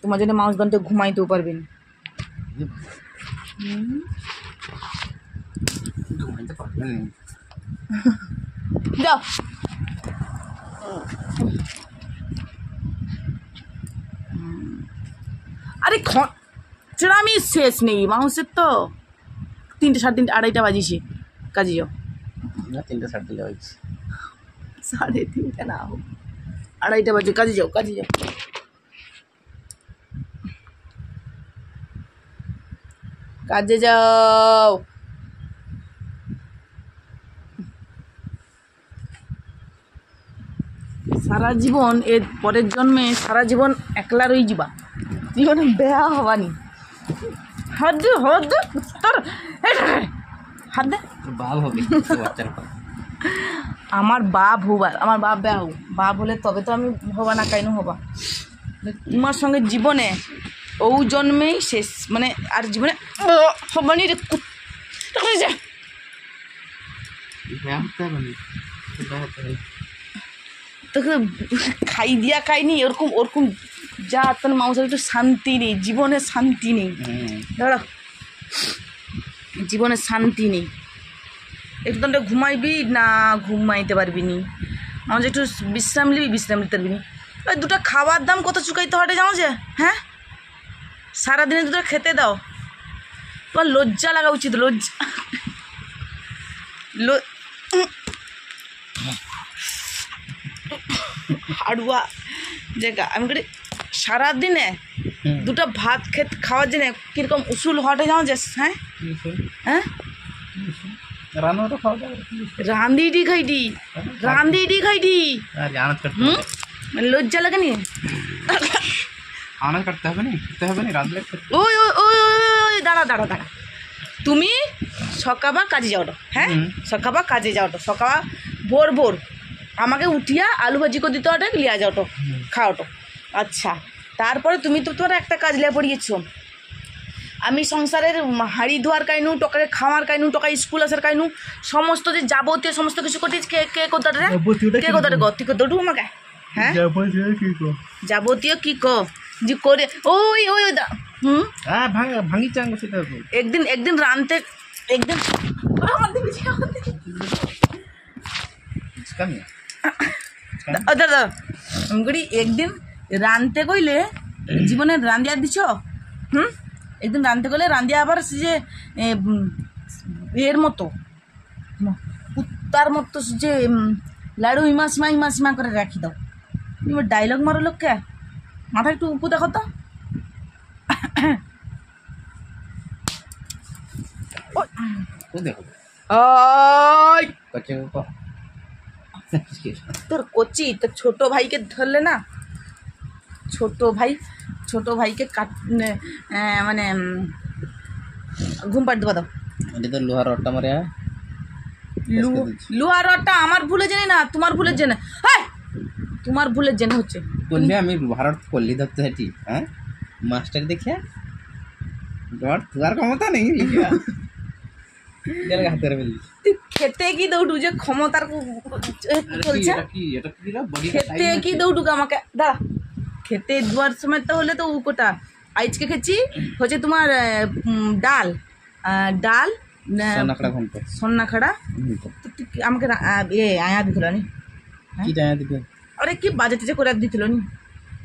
তোমার জন্য মানুষগণকে ঘুমাইতেও পারবেন। ঘুমাইতে পারবেন যাও আরে আমি শেষ নেই মানুষের তো 3টে 3:30 2:30 বাজিছে কাজে যাও না 3টে 3:30 বাজছে 3:30 না 2:30 বাজে কাজে যাও কাজে যাও সারা জীবন এর পরের জন্মে সারা জীবন একলা রই যাবা জীবনে বেয়া হবানি হাত দে তোর হাত দে বাপ হবে বাচ্চার আমার বাপ হবার আমার বাপ বেয়া হোক বাপ হলে তবে তো আমি হবা না কাইনু হবা তোমার সঙ্গে জীবনে ও জন্মেই শেষ মানে আর জীবনে হবানি রে তোকে খাই দিয়া খাইনি ওরকম যা তোর মানুষের একটু শান্তি নেই জীবনে শান্তি নেই দাঁড়া জীবনে শান্তি নেই একটু তো ঘুমাইবি না ঘুমাইতে পারবি নি আমার একটু বিশ্রাম নিতে পারবি নি ওই 2টা খাবার দাম কত চুকাইতে হটে যাও যে হ্যাঁ সারাদিনে 2টা খেতে দাও তোমার লজ্জা লাগা উচিত লজ্জা হাড়ুয়া জায়গা আমি করি সারাদিনে 2টা ভাত খাওয়ার জন্য কীরকম উসুল হটে যাও যে হ্যাঁ হ্যাঁ রান্দিটি খাইটি লজ্জা লাগে নি ওই দাঁড়া তুমি সকাবা কাজে যাও হ্যাঁ সকাবা কাজে যাও সকাবা ভোর আমাকে উঠিয়া আলু ভাজি করে দিতে ওটা লিয়া যাও খাওয়াটো আচ্ছা তারপরে তুমি তো তোমার একটা কাজ লিয়া পড়িয়েছো আমি সংসারের হাঁড়ি ধোয়ার কাইনু টকাকে খাওয়ার কাইনু টকা স্কুল আসার কাইনু সমস্ত যে যাবতীয় সমস্ত কিছু করতে কে কোথাটা গতি করতে উঠু আমাকে হ্যাঁ যাবতীয় কি যে করে ওই ভাঙি চাঙ্গ সেটা একদিন রানতে একদিন দাদা আমি করি একদিন রানতে কইলে জীবনে রান্দিয়া দিছ একদিন রাঁধতে গেলে রাঁধিয়া আবার সে যে এর মতো কুত্তার মতো যে লাড়ু ইমা করে রাখি দাও তুমি ডায়লগ মারো লোককে মাথা একটু উপু দেখো তো তোর কচি তোর ছোট ভাইকে ধরলে না ছোট ভাইকে মানে ঘুম পাড়তে পারো তো লোহার রডটা মারে লোহার রডটা আমার ভুলে জেনে না তোমার ভুলের জেনে তোমার ভুলের জেনে হচ্ছে বলবে আমি ভারত পল্লী ধরতে চাইছি হ্যাঁ মাস্টার দেখিয়া তোমার ক্ষমতা নেই তুই খেতে কি দৌড়ু যে ক্ষমতার চলছে খেতে কি দৌড়ু আমাকে দাঁড়া খেতে দেওয়ার সময় তো হলে তো কোটা আজকে খেয়েছি হচ্ছে তোমার ডাল সন্নাখাড়া আমাকে আয়া দিছিল নি আরে কি বাজার করে দিছিল নি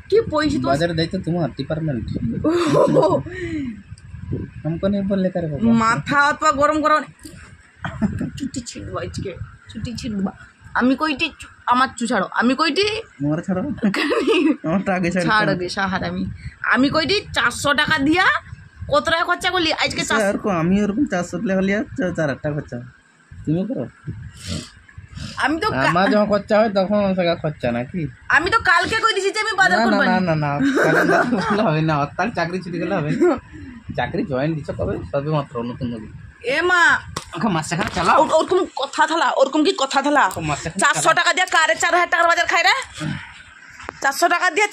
কি পয়সা তো বাজারে দায়িত্ব তোমার ডিপার্টমেন্ট মাথা অথবা গরম ছুটি ছিড়বা আজকে ছুটি ছিড়বা আমি কইটি আমার ছাড়ো আমি কইটি আমি কইটি 400 টাকা দিয়া কত টাকা খরচা করলি আজকে আমি ওরকম 400 টাকা লিয়া 4 টাকা খরচা তুমি করো আমি তো আমার যখন খরচা হয় তখন টাকা খরচা নাকি আমি তো কালকে কই দিছি যে আমি বাজার করব না হবে না তার চাকরি ছুটি গেলে হবে চাকরি জয়েন দিছ কবে সবে মাত্র নতুন এ মা মাসখানে চালাও ওরকম কথা থালা ওরকম কি কথা থালা 400 টাকা দিয়ে কারে 4000 টাকার বাজার খাই রে 400 টাকা দিয়ে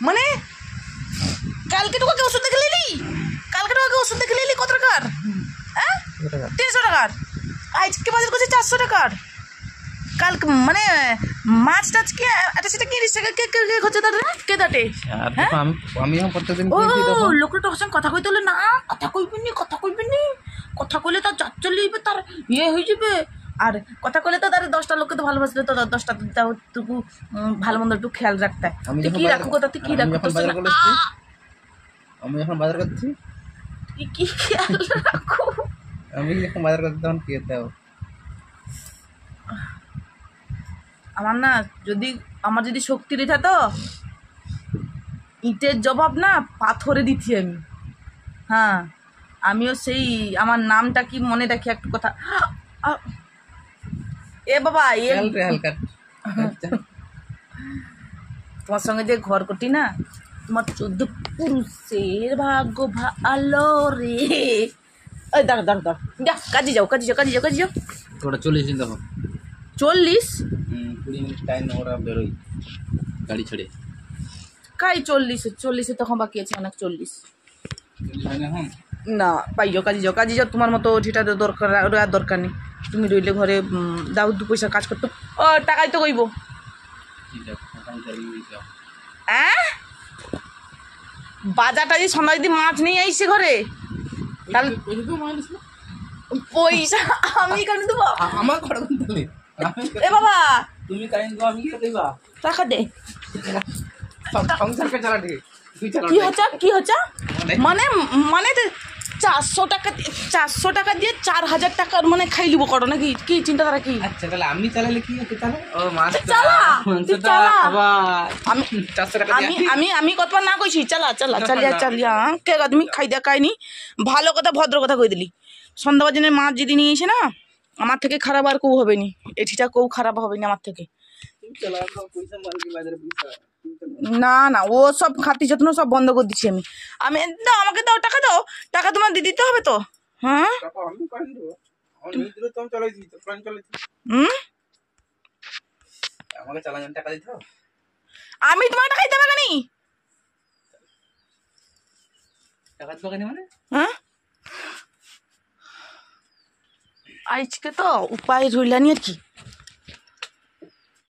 মানে কালকে তোকে ওষুধ দেখে নিলি কত টাকার হ্যাঁ 300 টাকার আজকে বাজার করছে 400 টাকার কালকে মানে মাছ টাছ কে আচ্ছা সেটা কি রিস্তা কে কে কে হচ্ছে তাদের কে দাটে আর দেখো আমি যখন প্রত্যেকদিন ও কিনছি তখন লোকটা তখন কথা কইতে হলে না কথা কইবেনি কথা কইলে তার চলে যাবে তার ইয়ে হয়ে যাবে আর কথা কইলে তো তার 10টা লোককে তো ভালোবাসলে তো 10টা টুকু ভালো মন্দ একটু খেয়াল রাখতে হয়। আমি তুই যখন কি রাখো কথা তুই কি রাখো আমি যখন বাজার করছি তুই কি খেয়াল রাখো আমি যখন বাজার করছি তখন কি হতে হবে আমার যদি শক্তি রেখা তো ইটের জবাব না পাথরে দিচ্ছি আমি। হ্যাঁ আমিও সেই আমার নামটা কি মনে রাখি একটু কথা এ বাবা হালকা তোমার সঙ্গে যে ঘর করতি না তোমার 14 পুরুষের ভাগ্য ভালো রে। ওই দাঁড়া যা কাজে যাও ওটা চল্লিশ দিন তখন 40 20 মিনিট টাইম ওরা বেরোই গাড়ি ছেড়ে কাই 40 তখন বাকি আছে অনেক 40 এখন না পাইও কাজে যাও তোমার মতো যেটা দরকার নেই তুমি রইলে ঘরে দাও 2 পয়সা কাজ করতো ও টাকাই তো কইব বাজারটা যে সন্ধ্যা যদি মাছ নেই আইসে ঘরে তাহলে পয়সা আমি কেন দেবো আমার ঘরে এ বাবা তুমি কারেন্ট দাও আমি কি দেবা টাকা দে সংসারকে চালা ঠিক কি হচ্ছে মানে 400 টাকা দিয়ে 4000 টাকার মানে খাই লিবো করো নাকি কি চিন্তাধারা কি? আচ্ছা তাহলে আমি চালালে কি হতো তাহলে ও মাছ চালা আমি 400 টাকা আমি কত না কইছি চালিয়া কে তুমি খাই দিয়া খাইনি ভালো কথা ভদ্র কথা কই দিলি সন্ধ্যা বাজনে মাছ যদি নিয়ে এসে না আমার থেকে খারাপ আর কেউ হবে নি এটিটা কেউ খারাপ হবে না আমার থেকে না ও সব খাতি যত্ন সব বন্ধ করে দিচ্ছি আমি দাও আমাকে দাও টাকা তোমার দিয়ে দিতে হবে তো। হ্যাঁ আমাকে চালানোর টাকা দিতে হবে আমি তোমার টাকা দিতে পারি নি টাকা দিতে পারি মানে হ্যাঁ আজকে তো উপায় রইলানি আর কি